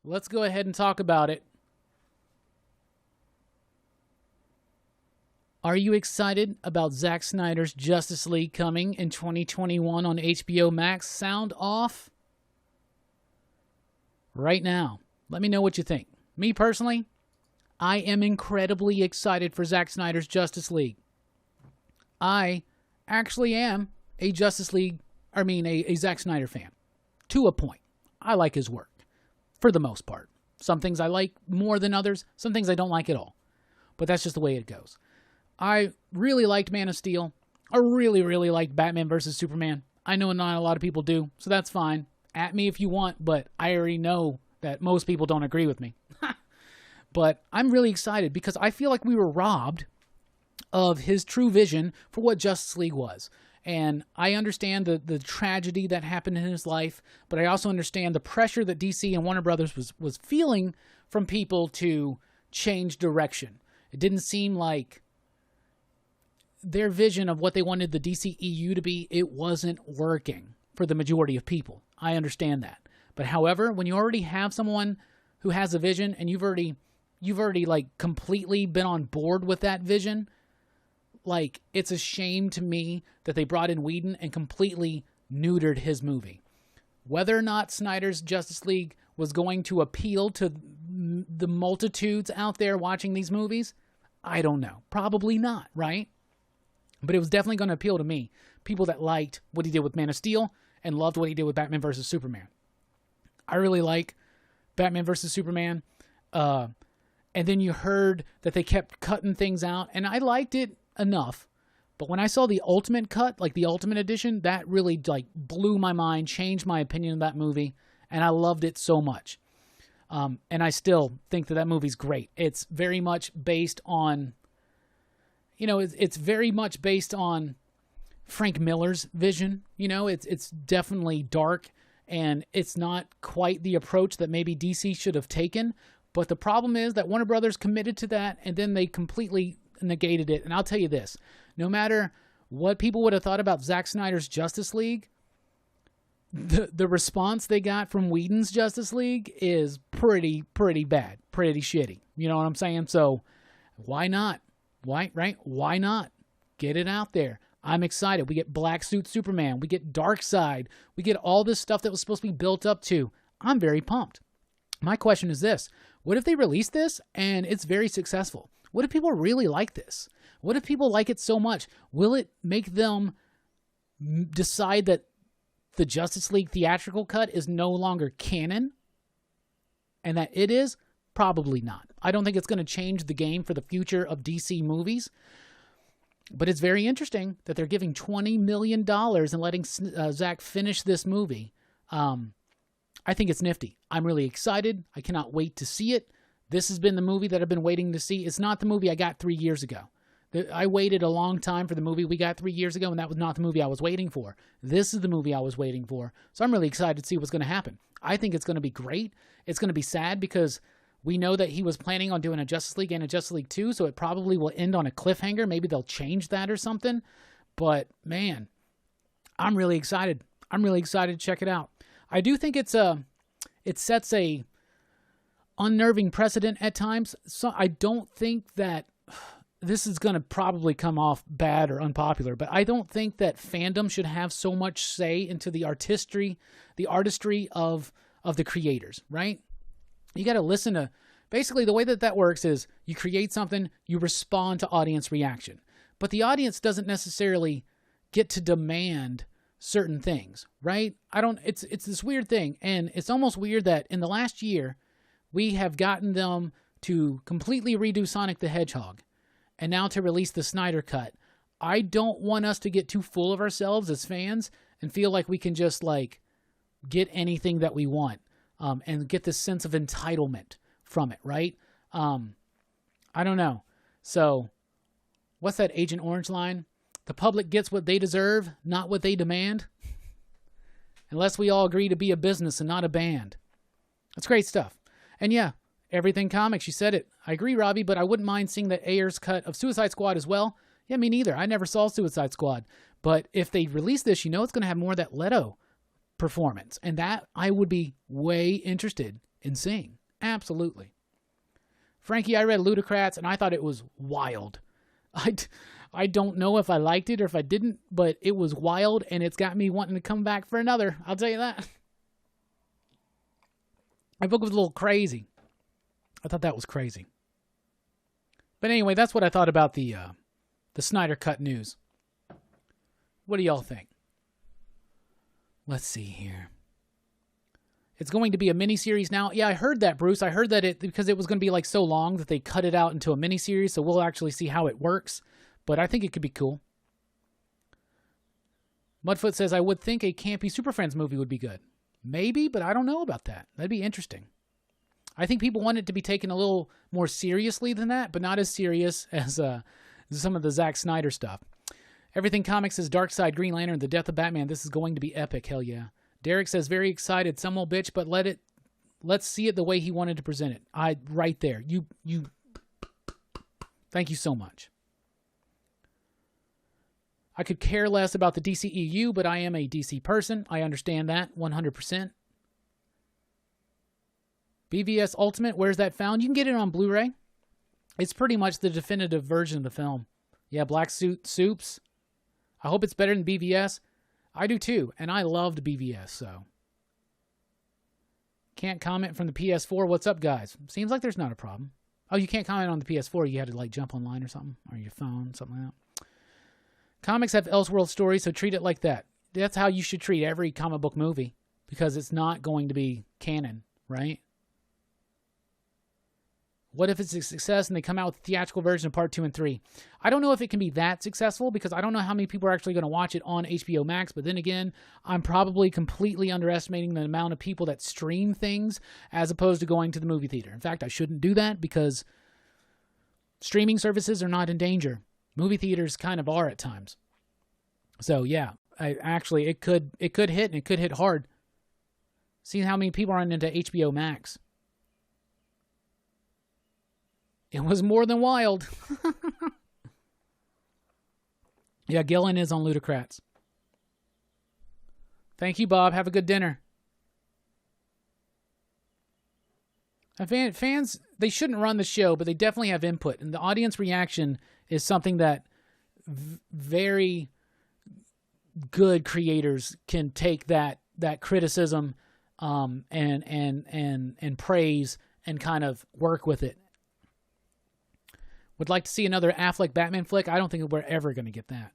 Let's go ahead and talk about it. Are you excited about Zack Snyder's Justice League coming in 2021 on HBO Max? Sound off right now. Let me know what you think. Me personally, I am incredibly excited for Zack Snyder's Justice League. I actually am a a Zack Snyder fan. To a point. I like his work, for the most part. Some things I like more than others. Some things I don't like at all. But that's just the way it goes. I really liked Man of Steel. I really, really liked Batman vs. Superman. I know not a lot of people do, so that's fine. At me if you want, but I already know that most people don't agree with me. But I'm really excited because I feel like we were robbed of his true vision for what Justice League was. And I understand the tragedy that happened in his life, but I also understand the pressure that DC and Warner Brothers was feeling from people to change direction. It didn't seem like their vision of what they wanted the DCEU to be, it wasn't working for the majority of people. I understand that. But however, when you already have someone who has a vision and you've already like completely been on board with that vision, like it's a shame to me that they brought in Whedon and completely neutered his movie. Whether or not Snyder's Justice League was going to appeal to the multitudes out there watching these movies, I don't know. Probably not, right? But it was definitely going to appeal to me. People that liked what he did with Man of Steel and loved what he did with Batman vs. Superman. I really like Batman vs. Superman. And then you heard that they kept cutting things out. And I liked it enough. But when I saw the ultimate cut, like the ultimate edition, that really like blew my mind, changed my opinion of that movie. And I loved it so much. And I still think that movie's great. It's very much based on... it's very much based on Frank Miller's vision. It's definitely dark, and it's not quite the approach that maybe DC should have taken. But the problem is that Warner Brothers committed to that, and then they completely negated it. And I'll tell you this, no matter what people would have thought about Zack Snyder's Justice League, the response they got from Whedon's Justice League is pretty bad, pretty shitty. You know what I'm saying? So why not? Why not? Get it out there. I'm excited. We get Black Suit Superman. We get Darkseid. We get all this stuff that was supposed to be built up to. I'm very pumped. My question is this. What if they release this and it's very successful? What if people really like this? What if people like it so much? Will it make them decide that the Justice League theatrical cut is no longer canon? And that it is? Probably not. I don't think it's going to change the game for the future of DC movies. But it's very interesting that they're giving $20 million and letting Zack finish this movie. I think it's nifty. I'm really excited. I cannot wait to see it. This has been the movie that I've been waiting to see. It's not the movie I got 3 years ago. I waited a long time for the movie we got 3 years ago, and that was not the movie I was waiting for. This is the movie I was waiting for. So I'm really excited to see what's going to happen. I think it's going to be great. It's going to be sad because we know that he was planning on doing a Justice League and a Justice League 2, so it probably will end on a cliffhanger. Maybe they'll change that or something. But, man, I'm really excited. I'm really excited to check it out. I do think it sets a unnerving precedent at times. So I don't think that this is going to probably come off bad or unpopular, but I don't think that fandom should have so much say into the artistry of the creators, right? You got to listen to, basically the way that works is you create something, you respond to audience reaction. But the audience doesn't necessarily get to demand certain things, right? It's this weird thing. And it's almost weird that in the last year, we have gotten them to completely redo Sonic the Hedgehog and now to release the Snyder Cut. I don't want us to get too full of ourselves as fans and feel like we can just like get anything that we want. And get this sense of entitlement from it, right? I don't know. So, what's that Agent Orange line? The public gets what they deserve, not what they demand. Unless we all agree to be a business and not a band. That's great stuff. And yeah, Everything Comics, you said it. I agree, Robbie, but I wouldn't mind seeing that Ayer's cut of Suicide Squad as well. Yeah, me neither. I never saw Suicide Squad. But if they release this, it's going to have more of that Leto performance. And that I would be way interested and sing. Absolutely. Frankie, I read Ludocrats, and I thought it was wild. I don't know if I liked it or if I didn't, but it was wild, and it's got me wanting to come back for another. I'll tell you that. My book was a little crazy. I thought that was crazy. But anyway, that's what I thought about the Snyder Cut news. What do y'all think? Let's see here. It's going to be a miniseries now. Yeah, I heard that, Bruce. I heard that because it was going to be like so long that they cut it out into a miniseries, so we'll actually see how it works. But I think it could be cool. Mudfoot says, I would think a campy Super Friends movie would be good. Maybe, but I don't know about that. That'd be interesting. I think people want it to be taken a little more seriously than that, but not as serious as some of the Zack Snyder stuff. Everything Comics says Darkseid, Green Lantern, The Death of Batman. This is going to be epic. Hell yeah. Derek says, very excited. Some old bitch, but let's see it the way he wanted to present it. Right there. You. Thank you so much. I could care less about the DCEU, but I am a DC person. I understand that 100%. BVS Ultimate, where's that found? You can get it on Blu-ray. It's pretty much the definitive version of the film. Yeah, Black Suit Soups. I hope it's better than BVS. I do too, and I loved BVS, so. Can't comment from the PS4. What's up, guys? Seems like there's not a problem. Oh, you can't comment on the PS4. You had to, like, jump online or something? Or your phone, something like that. Comics have Elseworld stories, so treat it like that. That's how you should treat every comic book movie, because it's not going to be canon, right? What if it's a success and they come out with a theatrical version of part 2 and 3? I don't know if it can be that successful because I don't know how many people are actually going to watch it on HBO Max. But then again, I'm probably completely underestimating the amount of people that stream things as opposed to going to the movie theater. In fact, I shouldn't do that because streaming services are not in danger. Movie theaters kind of are at times. So yeah, it could hit, and it could hit hard. See how many people are into HBO Max. It was more than wild. Yeah, Gillen is on Ludocrats. Thank you, Bob. Have a good dinner. Fans, they shouldn't run the show, but they definitely have input. And the audience reaction is something that very good creators can take that criticism and praise and kind of work with it. Would like to see another Affleck Batman flick. I don't think we're ever going to get that.